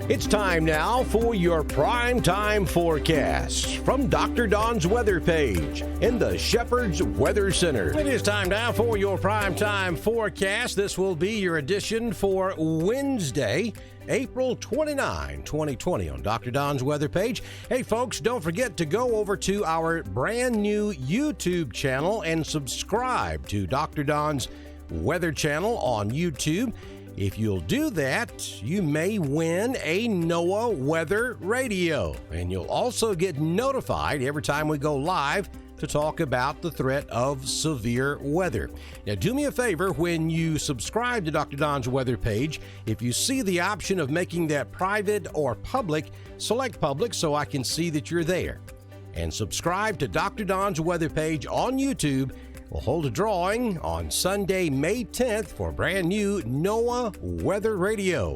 It's time now for your primetime forecast from Dr. Don's weather page in the Shepherd's Weather Center. It is time now for your primetime forecast. This will be your edition for Wednesday, April 29, 2020 on Dr. Don's weather page. Hey folks, don't forget to go over to our brand new YouTube channel and subscribe to Dr. Don's weather channel on YouTube. If you'll do that, you may win a NOAA weather radio, and you'll also get notified every time we go live to talk about the threat of severe weather. Now, do me a favor, when you subscribe to Dr. Don's weather page, if you see the option of making that private or public, select public so I can see that you're there. And subscribe to Dr. Don's weather page on YouTube. We'll hold a drawing on Sunday, May 10th for a brand new NOAA Weather Radio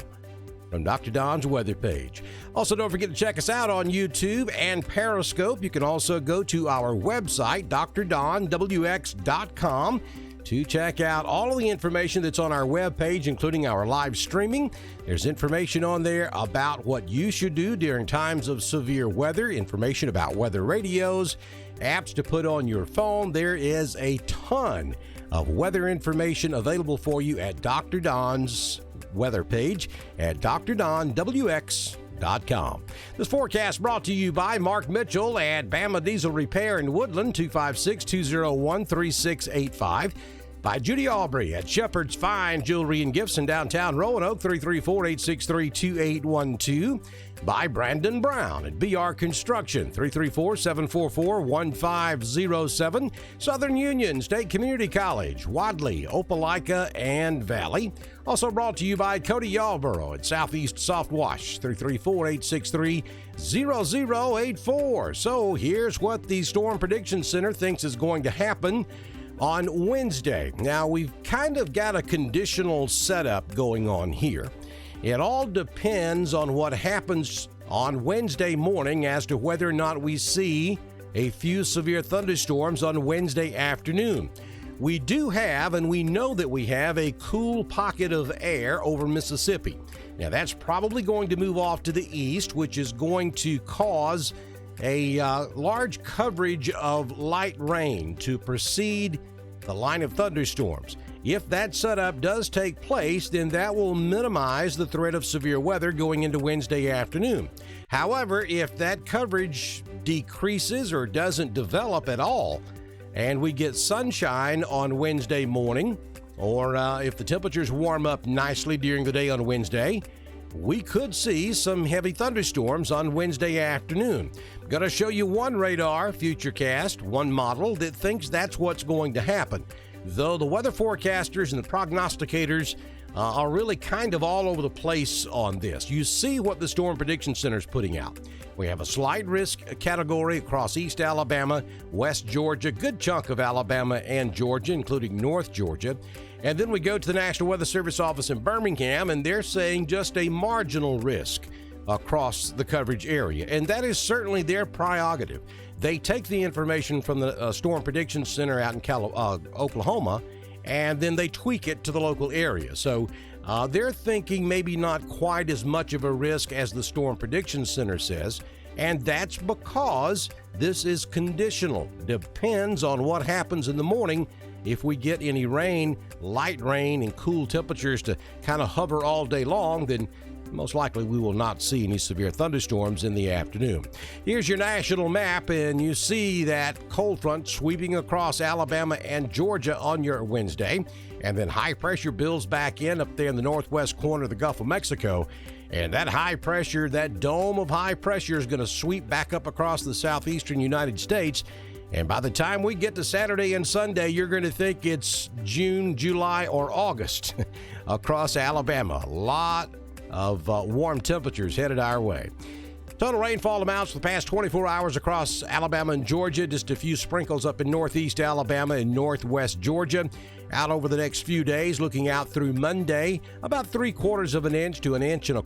from Dr. Don's weather page. Also, don't forget to check us out on YouTube and Periscope. You can also go to our website, drdonwx.com, to check out all of the information that's on our webpage, including our live streaming. There's information on there about what you should do during times of severe weather, information about weather radios, apps to put on your phone. There is a ton of weather information available for you at Dr. Don's weather page at drdonwx.com. This forecast brought to you by Mark Mitchell at Bama Diesel Repair in Woodland, 256-201-3685. By Judy Aubrey at Shepherd's Fine Jewelry and Gifts in downtown Roanoke, 334-863-2812. By Brandon Brown at BR Construction, 334-744-1507. Southern Union State Community College, Wadley, Opelika, and Valley. Also brought to you by Cody Yarborough at Southeast Soft Wash, 334-863-0084. So here's what the Storm Prediction Center thinks is going to happen on Wednesday. Now, we've kind of got a conditional setup going on here. It all depends on what happens on Wednesday morning as to whether or not we see a few severe thunderstorms on Wednesday afternoon. We do have, and we know that we have, a cool pocket of air over Mississippi. Now, that's probably going to move off to the east, which is going to cause a large coverage of light rain to precede the line of thunderstorms. If that setup does take place, then that will minimize the threat of severe weather going into Wednesday afternoon. However, if that coverage decreases or doesn't develop at all, and we get sunshine on Wednesday morning, or if the temperatures warm up nicely during the day on Wednesday, we could see some heavy thunderstorms on Wednesday afternoon. I'm going to show you one radar futurecast, one model that thinks that's what's going to happen. Though the weather forecasters and the prognosticators are really kind of all over the place on this. You see what the Storm Prediction Center is putting out. We have a slight risk category across East Alabama, West Georgia, good chunk of Alabama and Georgia, including North Georgia. And then we go to the National Weather Service office in Birmingham, and they're saying just a marginal risk across the coverage area. And that is certainly their prerogative. They take the information from the Storm Prediction Center out in Oklahoma, and then they tweak it to the local area. So they're thinking maybe not quite as much of a risk as the Storm Prediction Center says, and that's because this is conditional. Depends on what happens in the morning. If we get any rain, light rain, and cool temperatures to kind of hover all day long, then most likely we will not see any severe thunderstorms in the afternoon. Here's your national map, and you see that cold front sweeping across Alabama and Georgia on your Wednesday, and then high pressure builds back in up there in the northwest corner of the Gulf of Mexico. And that high pressure, that dome of high pressure, is going to sweep back up across the southeastern United States. And by the time we get to Saturday and Sunday, you're going to think it's June, July, or August across Alabama. A lot of warm temperatures headed our way. Total rainfall amounts for the past 24 hours across Alabama and Georgia. Just a few sprinkles up in northeast Alabama and northwest Georgia. Out over the next few days, looking out through Monday, about 3/4 of an inch to 1.25 inches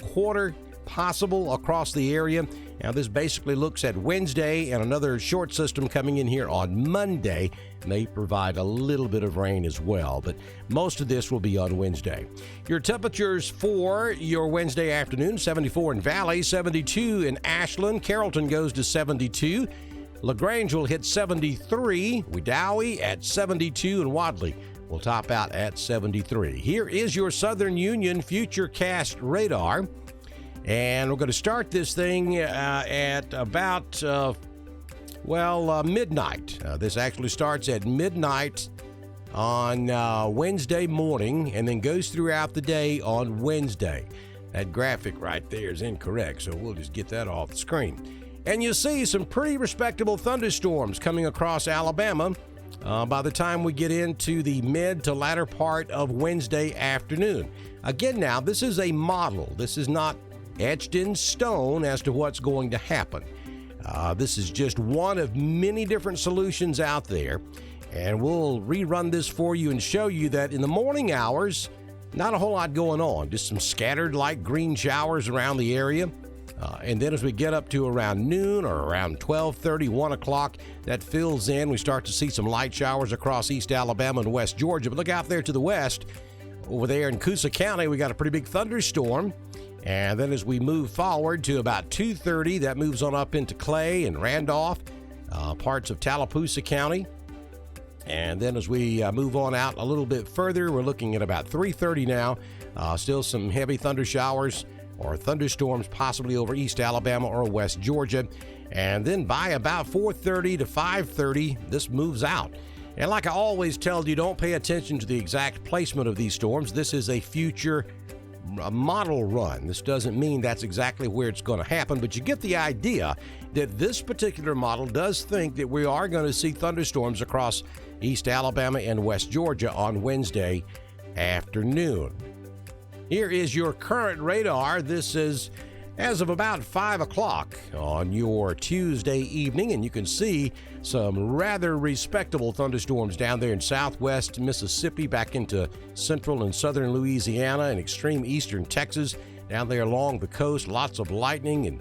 possible across the area. Now, this basically looks at Wednesday, and another short system coming in here on Monday may provide a little bit of rain as well, but most of this will be on Wednesday. Your temperatures for your Wednesday afternoon: 74 in Valley, 72 in Ashland. Carrollton goes to 72. LaGrange will hit 73. Wedowee at 72, and Wadley will top out at 73. Here is your Southern Union Futurecast radar. And we're going to start this thing at about, midnight. This actually starts at midnight on Wednesday morning and then goes throughout the day on Wednesday. That graphic right there is incorrect, so we'll just get that off the screen. And you'll see some pretty respectable thunderstorms coming across Alabama by the time we get into the mid to latter part of Wednesday afternoon. Again, now, this is a model. This is not etched in stone as to what's going to happen. This is just one of many different solutions out there, and we'll rerun this for you and show you that in the morning hours, not a whole lot going on, just some scattered light green showers around the area. And then as we get up to around noon or around 12:30, 1 o'clock, that fills in. We start to see some light showers across East Alabama and West Georgia. But look out there to the west. Over there in Coosa County, we got a pretty big thunderstorm. And then as we move forward to about 2:30, that moves on up into Clay and Randolph, parts of Tallapoosa County. And then as we move on out a little bit further, we're looking at about 3:30 now. Still some heavy thunder showers or thunderstorms possibly over East Alabama or West Georgia. And then by about 4:30 to 5:30, this moves out. And like I always tell you, don't pay attention to the exact placement of these storms. This is a future model run. This doesn't mean that's exactly where it's going to happen, but you get the idea that this particular model does think that we are going to see thunderstorms across East Alabama and West Georgia on Wednesday afternoon. Here is your current radar. This is as of about 5 o'clock on your Tuesday evening, and you can see some rather respectable thunderstorms down there in southwest Mississippi, back into central and southern Louisiana and extreme eastern Texas, down there along the coast. Lots of lightning and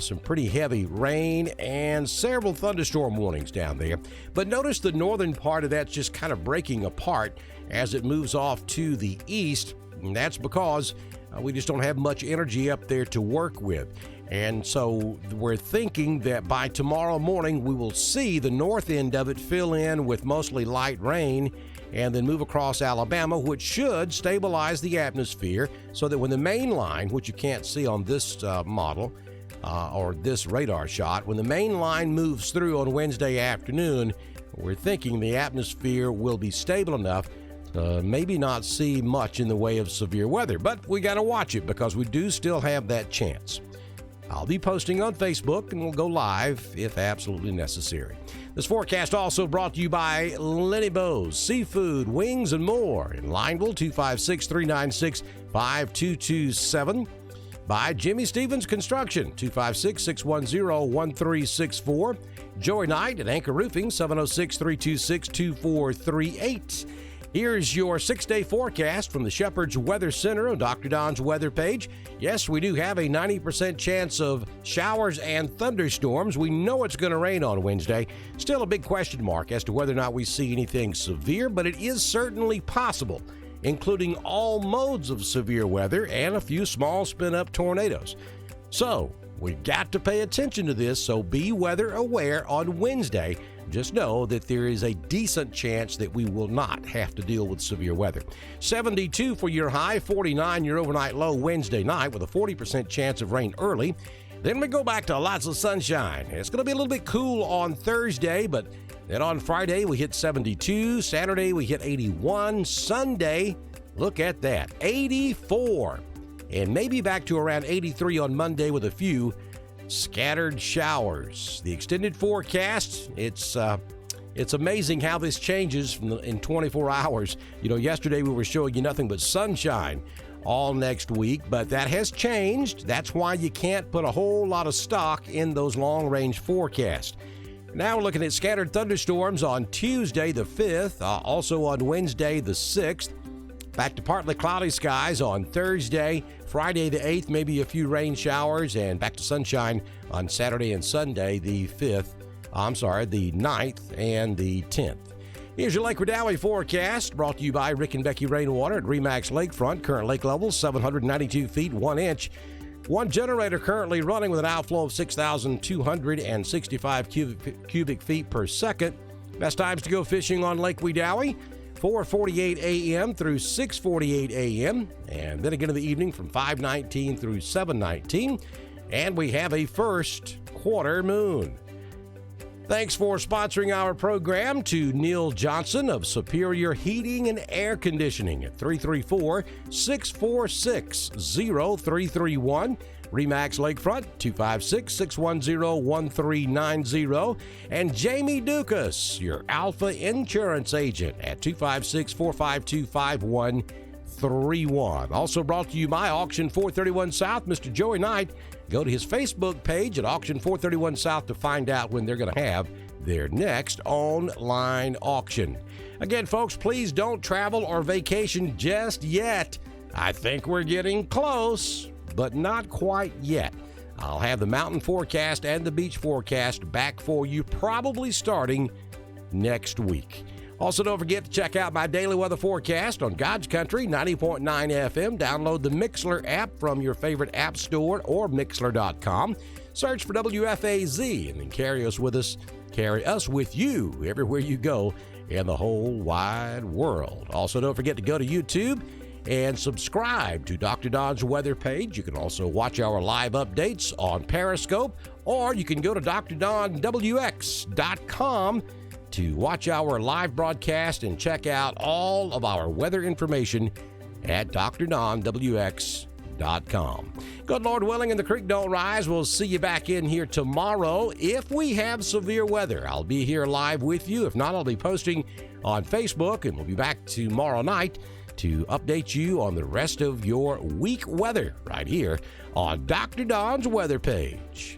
some pretty heavy rain and several thunderstorm warnings down there. But notice the northern part of that's just kind of breaking apart as it moves off to the east, and that's because we just don't have much energy up there to work with. And so we're thinking that by tomorrow morning, we will see the north end of it fill in with mostly light rain and then move across Alabama, which should stabilize the atmosphere so that when the main line, which you can't see on this model or this radar shot, when the main line moves through on Wednesday afternoon, we're thinking the atmosphere will be stable enough maybe not see much in the way of severe weather, but we got to watch it because we do still have that chance. I'll be posting on Facebook, and we'll go live if absolutely necessary. This forecast also brought to you by Lenny Bo's Seafood, Wings, and More in Lineville, 256-396-5227. By Jimmy Stevens Construction, 256-610-1364. Joey Knight at Anchor Roofing, 706-326-2438. Here's your 6-day forecast from the Shepherd's Weather Center on Dr. Don's weather page. Yes, we do have a 90% chance of showers and thunderstorms. We know it's going to rain on Wednesday. Still a big question mark as to whether or not we see anything severe, but it is certainly possible, including all modes of severe weather and a few small spin-up tornadoes. So, we've got to pay attention to this, so be weather aware on Wednesday. Just know that there is a decent chance that we will not have to deal with severe weather. 72 for your high, 49 your overnight low Wednesday night with a 40% chance of rain early. Then we go back to lots of sunshine. It's going to be a little bit cool on Thursday, but then on Friday we hit 72. Saturday we hit 81. Sunday, look at that, 84. And maybe back to around 83 on Monday with a few scattered showers. The extended forecast, it's amazing how this changes in 24 hours. You know, yesterday we were showing you nothing but sunshine all next week, but that has changed. That's why you can't put a whole lot of stock in those long-range forecasts. Now we're looking at scattered thunderstorms on Tuesday the 5th, also on Wednesday the 6th. Back to partly cloudy skies on Thursday. Friday the 8th, maybe a few rain showers, and back to sunshine on Saturday and Sunday, the 9th and the 10th. Here's your Lake Wedowee forecast, brought to you by Rick and Becky Rainwater at Remax Lakefront. Current lake level 792 feet 1 inch. One generator currently running with an outflow of 6,265 cubic feet per second. Best times to go fishing on Lake Wedowee, 4:48 a.m. through 6:48 a.m. and then again in the evening from 5:19 through 7:19. And we have a first quarter moon. Thanks for sponsoring our program to Neil Johnson of Superior Heating and Air Conditioning at 334-646-0331. Remax Lakefront, 256-610-1390. And Jamie Dukas, your Alpha Insurance Agent at 256-452-5131. Also brought to you by Auction 431 South, Mr. Joey Knight. Go to his Facebook page at Auction 431 South to find out when they're going to have their next online auction. Again, folks, please don't travel or vacation just yet. I think we're getting close, but not quite yet. I'll have the mountain forecast and the beach forecast back for you probably starting next week. Also, don't forget to check out my daily weather forecast on God's Country 90.9 FM. Download the Mixler app from your favorite app store or Mixler.com. Search for WFAZ and then carry us with you everywhere you go in the whole wide world. Also, don't forget to go to YouTube and subscribe to Dr. Don's weather page. You can also watch our live updates on Periscope, or you can go to drdonwx.com to watch our live broadcast and check out all of our weather information at drdonwx.com. Good Lord willing and the creek don't rise, we'll see you back in here tomorrow. If we have severe weather, I'll be here live with you. If not, I'll be posting on Facebook, and we'll be back tomorrow night to update you on the rest of your week weather right here on Dr. Don's weather page.